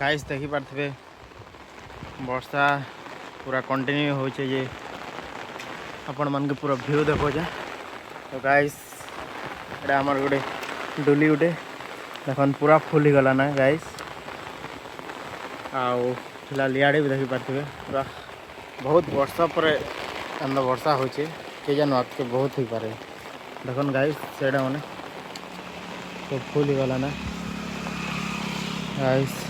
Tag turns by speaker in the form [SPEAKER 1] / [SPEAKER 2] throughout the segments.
[SPEAKER 1] Guys देखी पारे वर्षा पूरा कंटिन्यू होचे जे आपण मन के पूरा व्यू देखो जे। तो गाइस एटा हमर गोटे डोली गोटे देखन पूरा फुल ही गला ना गाइस। आउ फिलहाल इे भी देखी पारे पूरा बहुत वर्षा पर अंद वर्षा होचे के जान आगे बहुत ही पारे देखन गाइस सेटा माने तो फुल ही गला ना गाइस।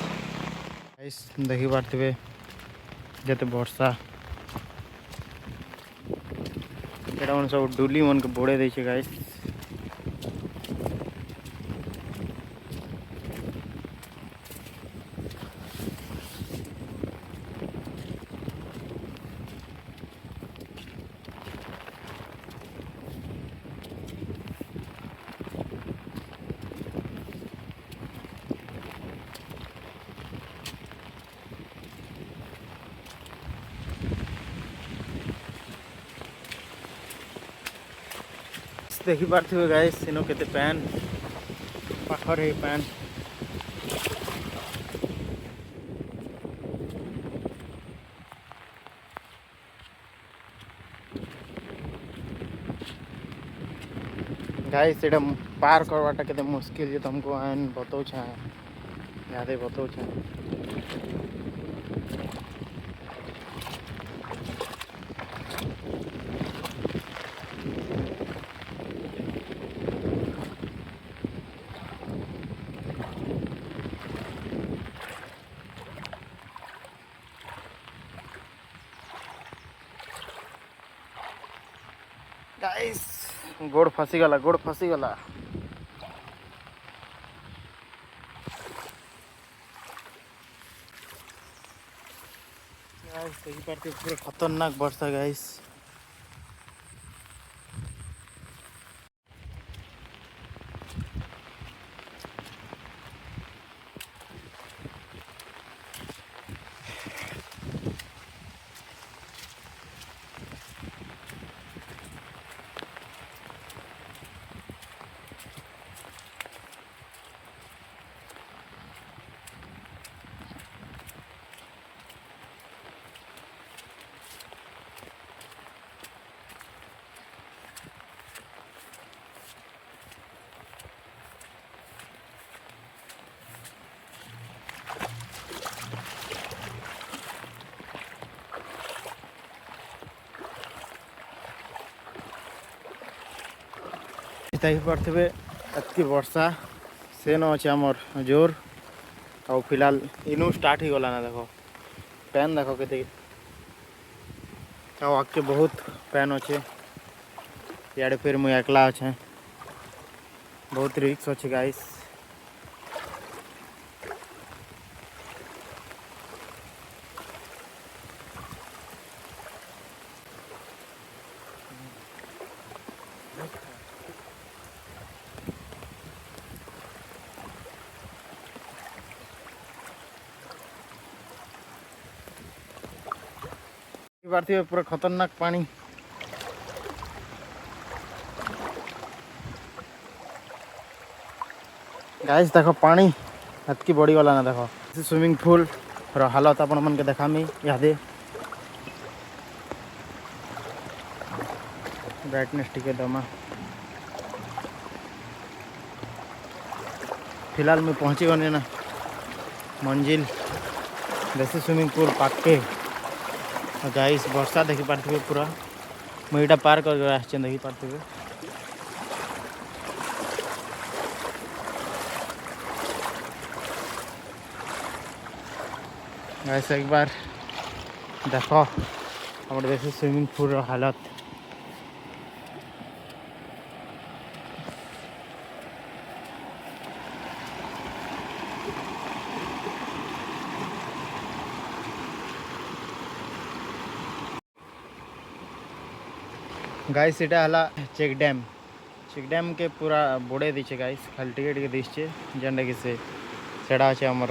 [SPEAKER 1] गाइस देखी पारे जते वर्षा एटा मन सब डुली मन के बोड़े देछे गाइस। देखी पारे गाइस इनो केते पैन पाखर है पैन गाइस एटा पार करवाटा केते मुश्किल है तुमको आन बताऊ छा यादे बताऊ छा। गाइस गोड़ फसीगला गोड़ फसीगला। गाइस देखी पारे पूरा खतरनाक वर्षा गाइस। देखी पारे एतकी वर्षा से न अच्छे आमर जोर आ फिलहाल इनू स्टार्ट ही गला ना देखो पैन देखो के आगे बहुत पैन अच्छे इे फिर मुझे एकला अच्छे बहुत रिक्स अच्छे गाइस। पार्थिव पूरा खतरनाक पानी गाइस देखो पानी हतकी बड़ी वाला ना देखो स्विमिंग पूल रो हालत अपन मन के देखामी यादे ब्राइटनेस टिके दमा। फिलहाल मैं पहुंची गने ना मंजिल देसी स्विमिंग पूल पाके गाइस वर्षा देखी पारे पूरा मुझे पार कर देखी पारे गाइस एक बार देखो हमारे देसी स्विमिंग पूल रो हालत। गाइस इटा हला चेक डैम के पूरा बोड़े दीचे गाइस खाली टिके टिके दिशे जेंडा कि से सेड़ा अच्छे हमर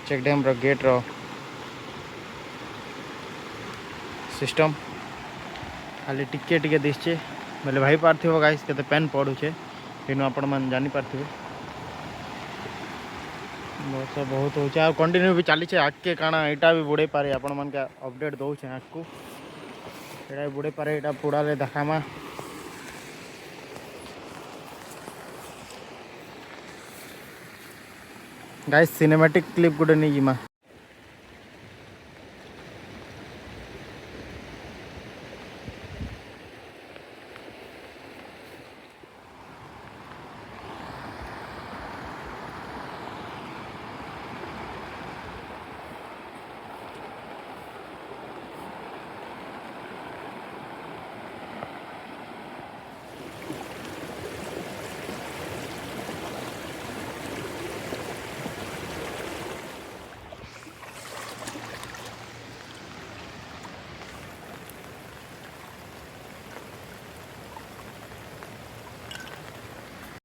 [SPEAKER 1] चेक डैम रो गेट रो सिस्टम खाली टिके टिके दिशे बोले भाई पार्थिव गाइस केते पेन पड़ुछे तेनु आपण मन जानि पार्थिव। ବର୍ଷା ବହୁତ ହେଉଛି ଆଉ କଣ୍ଟିନ୍ୟୁ ବି ଚାଲିଛେ ଆଗକେ କାଣା ଏଇଟା ବି ବୁଡ଼େଇ ପାରେ ଆପଣମାନଙ୍କୁ ଅପଡ଼େଟ୍ ଦେଉଛେ ଆଗକୁ ଏଇଟା ବି ବୁଡ଼େଇ ପାରେ ଏଇଟା ପୁଡ଼ାରେ ଦେଖାମା ଗାଇସ୍ ସିନେମାଟିକ୍ କ୍ଲିପ୍ ଗୋଟେ ନେଇଯିମା